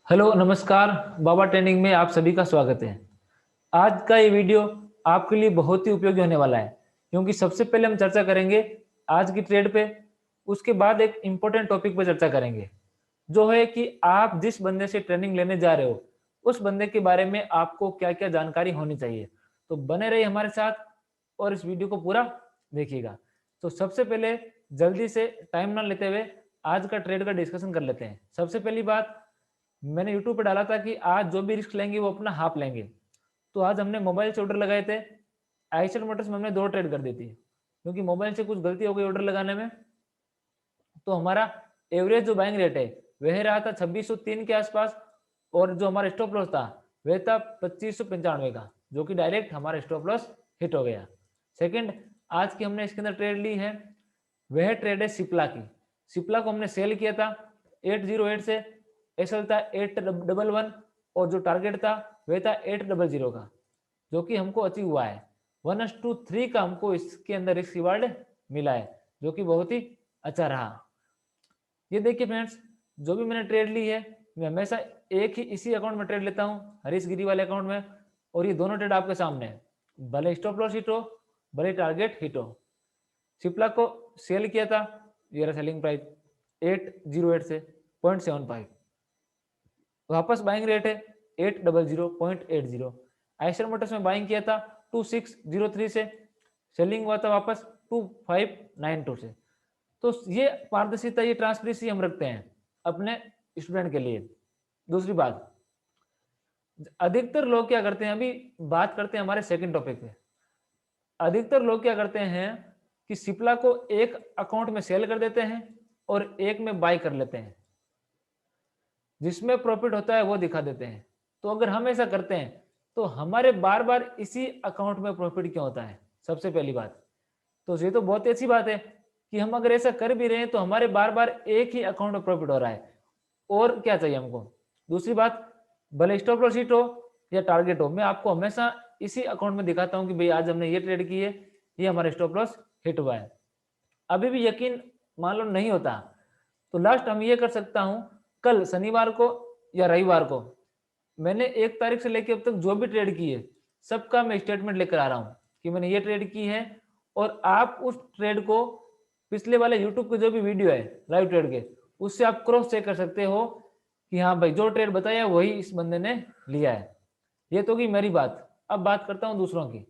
Hello नमस्कार। बाबा training में आप सभी का स्वागत है। आज का ये वीडियो आपके लिए बहुत ही उपयोगी होने वाला है, क्योंकि सबसे पहले हम चर्चा करेंगे आज की ट्रेड पे। उसके बाद एक इम्पोर्टेंट टॉपिक पे चर्चा करेंगे, जो है कि आप जिस बंदे से ट्रेनिंग लेने जा रहे हो उस बंदे के बारे में आपको क्या क्या जानकारी होनी चाहिए। तो बने रहिए हमारे साथ और इस वीडियो को पूरा देखिएगा। तो सबसे पहले जल्दी से टाइम ना लेते हुए आज का ट्रेड का डिस्कशन कर लेते हैं। सबसे पहली बात, मैंने यूट्यूब पे डाला था कि आज जो भी रिस्क लेंगे वो अपना हाफ लेंगे। तो आज हमने मोबाइल से ऑर्डर लगाए थे। आइशर मोटर्स में हमने 2 ट्रेड कर दी थी, क्योंकि मोबाइल से कुछ गलती हो गई ऑर्डर लगाने में। तो हमारा एवरेज जो बाइंग रेट है वह रहा था 2603 के आसपास, और जो हमारा स्टॉप लॉस था वह था 2595 का, जो कि डायरेक्ट हमारा स्टॉप लॉस हिट हो गया। सेकंड, आज की हमने इसके अंदर ट्रेड ली है वह ट्रेड है सिप्ला की। सिप्ला को हमने सेल किया था 808 से, एसएल था 811, और जो टारगेट था वह था 800 का, जो कि हमको अचीव हुआ है। 1:3 का हमको इसके अंदर रिस्क रिवार्ड मिला है, जो कि बहुत ही अच्छा रहा। ये देखिए फ्रेंड्स, जो भी मैंने ट्रेड ली है मैं हमेशा एक ही इसी अकाउंट में ट्रेड लेता हूँ, हरीश गिरी वाले अकाउंट में। और ये दोनों ट्रेड आपके सामने है, भले स्टॉप लॉस हिट हो भले टारगेट हिट हो। सिप्ला को सेल किया था, ये रहा सेलिंग प्राइस 808 से 0.75, वापस बाइंग रेट है 800.80। आइशर मोटर्स में बाइंग किया था 2603 से, सेलिंग हुआ था वापस 2592 से। तो ये पारदर्शिता, ये ट्रांसपेरेंसी हम रखते हैं अपने स्टूडेंट के लिए। दूसरी बात, अधिकतर लोग क्या करते हैं, अभी बात करते हैं हमारे सेकंड टॉपिक पे। अधिकतर लोग क्या करते हैं कि सिप्ला को एक अकाउंट में सेल कर देते हैं और एक में बाय कर लेते हैं, जिसमें प्रॉफिट होता है वो दिखा देते हैं। तो अगर हम ऐसा करते हैं तो हमारे बार बार इसी अकाउंट में प्रॉफिट क्यों होता है? सबसे पहली बात तो ये तो बहुत ही अच्छी बात है कि हम अगर ऐसा कर भी रहे हैं तो हमारे बार बार एक ही अकाउंट में प्रॉफिट हो रहा है, और क्या चाहिए हमको। दूसरी बात, भले स्टॉप लॉस हिट हो या टारगेट हो, मैं आपको हमेशा इसी अकाउंट में दिखाता हूं कि भाई आज हमने ये ट्रेड की है, ये हमारा स्टॉप लॉस हिट हुआ है। अभी भी यकीन मान लो नहीं होता तो लास्ट हम ये कर सकता हूं, कल शनिवार को या रविवार को मैंने 1 तारीख से लेकर अब तक जो भी ट्रेड की है सबका मैं स्टेटमेंट लेकर आ रहा हूँ कि मैंने ये ट्रेड की है। और आप उस ट्रेड को पिछले वाले यूट्यूब के जो भी वीडियो है लाइव ट्रेड के, उससे आप क्रॉस चेक कर सकते हो कि हाँ भाई जो ट्रेड बताया वही इस बंदे ने लिया है। ये तो की मेरी बात। अब बात करता हूँ दूसरों की।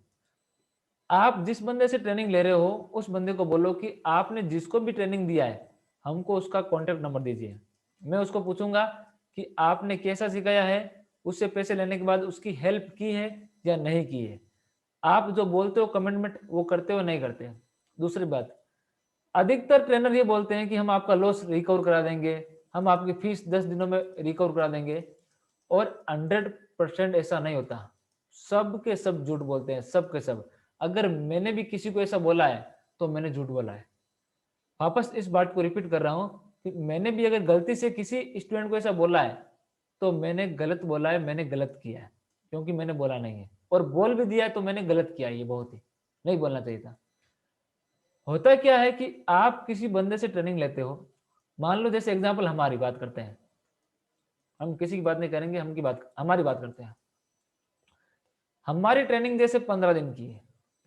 आप जिस बंदे से ट्रेनिंग ले रहे हो उस बंदे को बोलो कि आपने जिसको भी ट्रेनिंग दिया है हमको उसका कॉन्टेक्ट नंबर दीजिए। मैं उसको पूछूंगा कि आपने कैसा सिखाया है, उससे पैसे लेने के बाद उसकी हेल्प की है या नहीं की है। आप जो बोलते हो कमिटमेंट वो करते हो नहीं करते। दूसरी बात, अधिकतर ट्रेनर ये बोलते हैं कि हम आपका लॉस रिकवर करा देंगे, हम आपकी फीस 10 दिनों में रिकवर करा देंगे, और 100% ऐसा नहीं होता। सब के सब झूठ बोलते हैं, सब के सब। अगर मैंने भी किसी को ऐसा बोला है तो मैंने झूठ बोला है। वापस इस बात को रिपीट कर रहा हूं कि मैंने भी अगर गलती से किसी स्टूडेंट को ऐसा बोला है तो मैंने गलत बोला है, मैंने गलत किया है, क्योंकि मैंने बोला नहीं है। और बोल भी दिया है तो मैंने गलत किया है, ये बहुत ही नहीं बोलना चाहिए था। होता क्या है कि आप किसी बंदे से ट्रेनिंग लेते हो, मान लो जैसे एग्जांपल हमारी बात करते हैं, हम किसी की बात नहीं करेंगे, हम की बात हमारी बात करते हैं। हमारी ट्रेनिंग जैसे 15 दिन की है,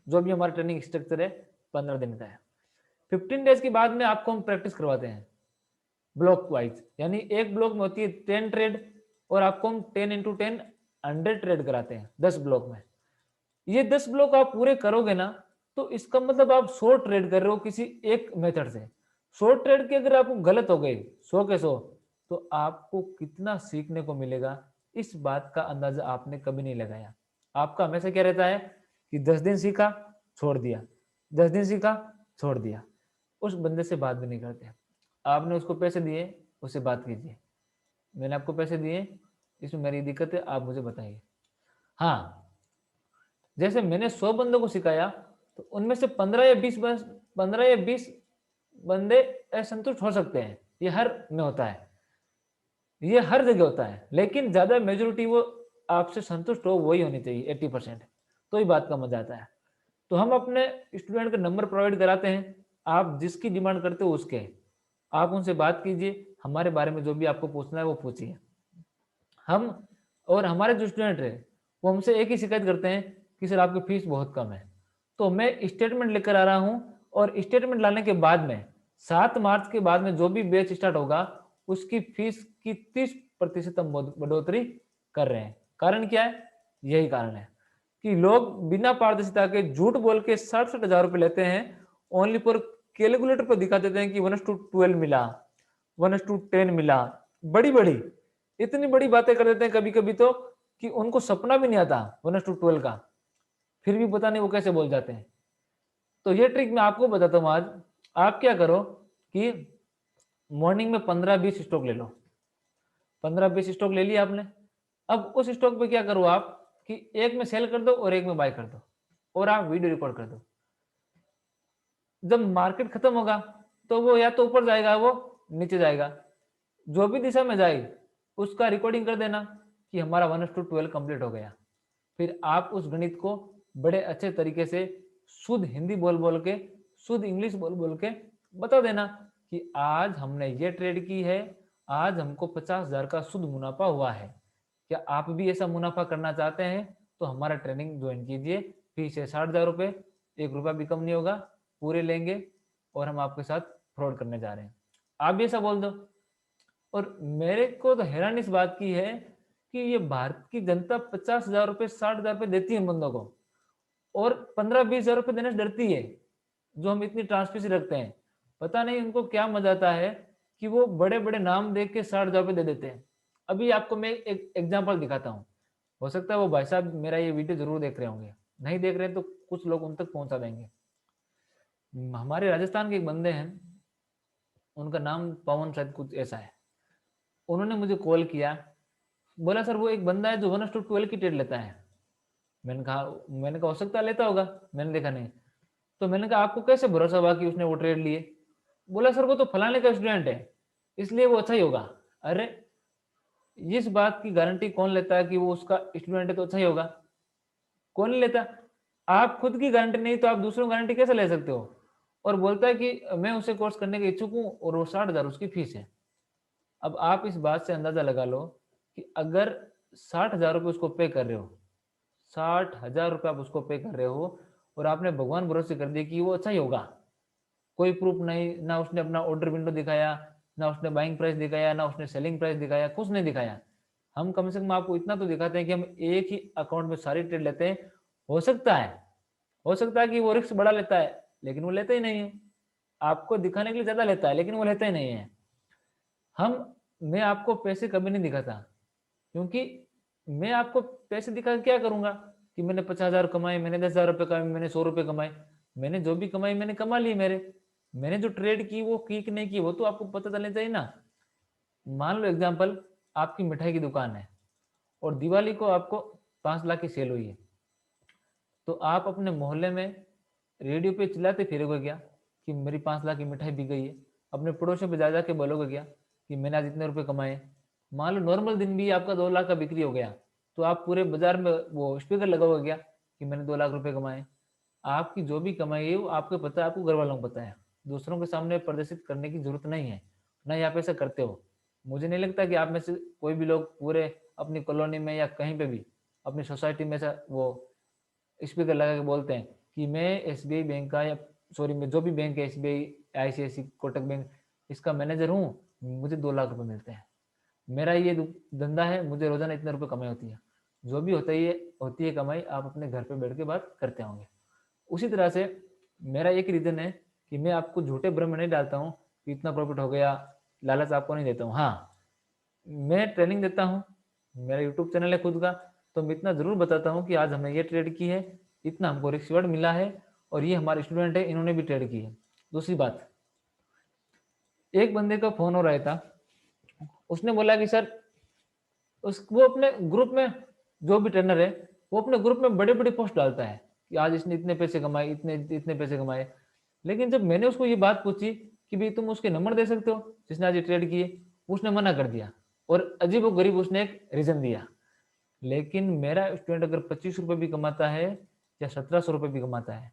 जो भी हमारा ट्रेनिंग स्ट्रक्चर है 15 दिन का है। 15 डेज के बाद में आपको हम प्रैक्टिस करवाते हैं ब्लॉक वाइज, यानी एक ब्लॉक में होती है 10 ट्रेड, और आपको हम 10x10 100 ट्रेड कराते हैं 10 ब्लॉक में। ये 10 ब्लॉक आप पूरे करोगे ना तो इसका मतलब आप 100 ट्रेड कर रहे हो किसी एक मेथड से। 100 ट्रेड के अगर आपको गलत हो गए 100 के 100, तो आपको कितना सीखने को मिलेगा इस बात का अंदाजा आपने कभी नहीं लगाया। आपका हमेशा क्या रहता है कि 10 दिन सीखा छोड़ दिया, 10 दिन सीखा छोड़ दिया, उस बंदे से बात भी नहीं करते। आपने उसको पैसे दिए, उससे बात कीजिए, मैंने आपको पैसे दिए, इसमें मेरी दिक्कत है, आप मुझे बताइए। हाँ, जैसे मैंने 100 बंदों को सिखाया तो उनमें से 15 या 20 बंदे असंतुष्ट हो सकते हैं, ये हर में होता है, ये हर जगह होता है, लेकिन ज्यादा मेजोरिटी वो आपसे संतुष्ट हो वही होनी चाहिए 80%, तो ही बात का मजा आता है। तो हम अपने स्टूडेंट का नंबर प्रोवाइड कराते हैं, आप जिसकी डिमांड करते हो उसके आप उनसे बात कीजिए, हमारे बारे में जो भी आपको पूछना है वो पूछिए। हम और हमारे जो स्टूडेंट है वो हमसे एक ही शिकायत करते हैं कि सर आपकी फीस बहुत कम है। तो मैं स्टेटमेंट लेकर आ रहा हूँ और स्टेटमेंट लाने के बाद में 7 मार्च के बाद में जो भी बैच स्टार्ट होगा उसकी फीस की 30% हम बढ़ोतरी कर रहे हैं। कारण क्या है? यही कारण है कि लोग बिना पारदर्शिता के झूठ बोल के 60-60 हजार रुपए लेते हैं, ओनली पर कैलकुलेटर पर दिखा देते हैं कि 1:12 मिला, 1:10 मिला, बड़ी बड़ी इतनी बड़ी बातें कर देते हैं कभी कभी तो कि उनको सपना भी नहीं आता 1:12 का, फिर भी पता नहीं वो कैसे बोल जाते हैं। तो ये ट्रिक मैं आपको बताता हूँ आज। आप क्या करो कि मॉर्निंग में 15-20 स्टॉक ले लो। 15-20 स्टॉक ले लिया आपने। अब उस स्टॉक पे क्या करो आप कि एक में सेल कर दो और एक में बाय कर दो और आप वीडियो रिकॉर्ड कर दो। जब मार्केट खत्म होगा तो वो या तो ऊपर जाएगा वो नीचे जाएगा, जो भी दिशा में जाए उसका रिकॉर्डिंग कर देना कि हमारा 1:12 कंप्लीट हो गया। फिर आप उस गणित को बड़े अच्छे तरीके से शुद्ध हिंदी बोल बोल के, शुद्ध इंग्लिश बोल बोल के बता देना कि आज हमने ये ट्रेड की है, आज हमको 50,000 का शुद्ध मुनाफा हुआ है। क्या आप भी ऐसा मुनाफा करना चाहते हैं तो हमारा ट्रेनिंग ज्वाइन कीजिए। फीस है 60,000 रुपये, 1 रुपया भी कम नहीं होगा, पूरे लेंगे और हम आपके साथ फ्रॉड करने जा रहे हैं। आप भी ऐसा बोल दो। और मेरे को तो हैरानी इस बात की है कि ये भारत की जनता 50,000 रुपये 60,000 रुपये देती है बंदों को और 15-20 हजार रुपये देने से डरती है, जो हम इतनी ट्रांसपेरेंसी रखते हैं। पता नहीं उनको क्या मजा आता है कि वो बड़े बड़े नाम देख के 60,000 रुपये दे देते हैं। अभी आपको मैं एक एग्जाम्पल दिखाता हूँ, हो सकता है वो भाई साहब मेरा ये वीडियो जरूर देख रहे होंगे, नहीं देख रहे हैं तो कुछ लोग उन तक पहुंचा देंगे। हमारे राजस्थान के एक बंदे हैं, उनका नाम पवन शायद कुछ ऐसा है। उन्होंने मुझे कॉल किया, बोला सर वो एक बंदा है जो 1:12 की ट्रेड लेता है। मैंने कहा हो सकता है लेता होगा, मैंने देखा नहीं। तो मैंने कहा आपको कैसे भरोसा हुआ कि उसने वो ट्रेड लिए? बोला सर वो तो फलाने का स्टूडेंट है इसलिए वो अच्छा ही होगा। अरे इस बात की गारंटी कौन लेता है कि वो उसका स्टूडेंट है तो अच्छा ही होगा? कौन नहीं लेता। आप खुद की गारंटी नहीं तो आप दूसरों की गारंटी कैसे ले सकते हो? और बोलता है कि मैं उसे कोर्स करने के इच्छुक हूँ और वो 60,000 उसकी फीस है। अब आप इस बात से अंदाजा लगा लो कि अगर 60,000 रुपये उसको पे कर रहे हो, 60,000 रुपये आप उसको पे कर रहे हो और आपने भगवान भरोसे कर दिया कि वो अच्छा ही होगा, कोई प्रूफ नहीं, ना उसने अपना ऑर्डर विंडो दिखाया, ना उसने बाइंग प्राइस दिखाया, ना उसने सेलिंग प्राइस दिखाया, कुछ नहीं दिखाया। हम कम से कम आपको इतना तो दिखाते हैं कि हम एक ही अकाउंट में सारी ट्रेड लेते हैं। हो सकता है हो सकता है कि वो रिस्क बड़ा लेता है लेकिन वो लेता ही नहीं है, आपको दिखाने के लिए ज्यादा लेता है लेकिन वो लेता ही नहीं है। हम मैं आपको पैसे कभी नहीं दिखाता, क्योंकि मैं आपको पैसे दिखा के क्या करूंगा कि मैंने 50,000 कमाए, मैंने 10,000 रुपये कमाए, मैंने 100 रुपये कमाए। मैंने जो भी कमाई मैंने कमा ली, मैंने जो ट्रेड की वो की कि नहीं की वो तो आपको पता चलना चाहिए ना। मान लो एग्जाम्पल, आपकी मिठाई की दुकान है और दिवाली को आपको 5 लाख की सेल हुई है, तो आप अपने मोहल्ले में रेडियो पे चिल्लाते फिरोगे क्या कि मेरी 5 लाख की मिठाई बिक गई है? अपने पड़ोसियों पे जा जाके बोलोगे क्या कि मैंने आज इतने रुपए कमाए? मान लो नॉर्मल दिन भी आपका 2 लाख का बिक्री हो गया, तो आप पूरे बाजार में वो स्पीकर लगाओगे क्या कि मैंने 2 लाख रुपए कमाए? आपकी जो भी कमाई है वो आपको पता है, आपको घर वालों को पता है, दूसरों के सामने प्रदर्शित करने की जरूरत नहीं है, ना ही आप ऐसा करते हो। मुझे नहीं लगता कि आप में से कोई भी लोग पूरे अपनी कॉलोनी में या कहीं पे भी अपनी सोसाइटी में ऐसा वो स्पीकर लगा के बोलते हैं कि मैं एसबीआई बैंक का, या सॉरी मैं जो भी बैंक है, एसबीआई, आईसीआईसी, कोटक बैंक, इसका मैनेजर हूँ, मुझे 2 लाख रुपए मिलते हैं, मेरा ये धंधा है, मुझे रोजाना इतने रुपए कमाई होती है। जो भी होती है कमाई, आप अपने घर पे बैठ के बात करते होंगे। उसी तरह से मेरा एक रीजन है कि मैं आपको झूठे भ्रम में नहीं डालता हूँ कि इतना प्रॉफिट हो गया, लालच आपको नहीं देता हूँ। हाँ, मैं ट्रेनिंग देता हूँ, मेरा यूट्यूब चैनल है खुद का, तो मैं इतना जरूर बताता हूँ कि आज हमने ये ट्रेड की है, इतना हमको रिवॉर्ड मिला है और ये हमारे स्टूडेंट है, इन्होंने भी ट्रेड की है। दूसरी बात, एक बंदे का फोन हो रहा था, उसने बोला कि सर वो अपने ग्रुप में, जो भी ट्रेनर है वो अपने ग्रुप में बड़े बड़े पोस्ट डालता है कि आज इसने इतने पैसे कमाए, इतने इतने पैसे कमाए। लेकिन जब मैंने उसको ये बात पूछी कि भाई तुम उसके नंबर दे सकते हो जिसने आज ये ट्रेड किए, उसने मना कर दिया और अजीब गरीब उसने एक रीजन दिया। लेकिन मेरा स्टूडेंट अगर 25 रुपये भी कमाता है या 1700 रुपये भी कमाता है,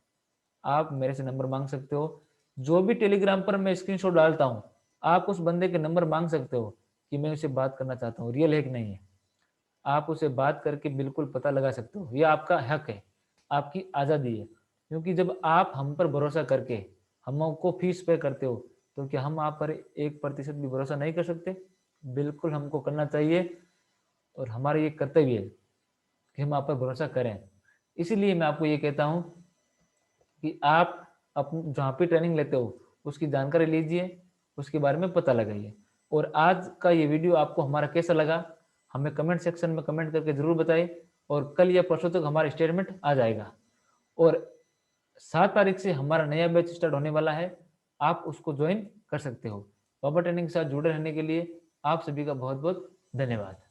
आप मेरे से नंबर मांग सकते हो। जो भी टेलीग्राम पर मैं स्क्रीनशॉट डालता हूँ, आप उस बंदे के नंबर मांग सकते हो कि मैं उससे बात करना चाहता हूँ, रियल है कि नहीं है। आप उसे बात करके बिल्कुल पता लगा सकते हो। ये आपका हक है, आपकी आज़ादी है। क्योंकि जब आप हम पर भरोसा करके हमको फीस पे करते हो, तो क्या हम आप पर 1% भी भरोसा नहीं कर सकते? बिल्कुल हमको करना चाहिए और हमारा ये कर्तव्य है कि हम आप पर भरोसा करें। इसीलिए मैं आपको ये कहता हूँ कि आप जहाँ पे ट्रेनिंग लेते हो उसकी जानकारी लीजिए, उसके बारे में पता लगाइए। और आज का ये वीडियो आपको हमारा कैसा लगा, हमें कमेंट सेक्शन में कमेंट करके ज़रूर बताइए। और कल या परसों तक हमारा स्टेटमेंट आ जाएगा। और 7 तारीख से हमारा नया बैच स्टार्ट होने वाला है, आप उसको ज्वाइन कर सकते हो। बाबा ट्रेनिंग के साथ जुड़े रहने के लिए आप सभी का बहुत बहुत धन्यवाद।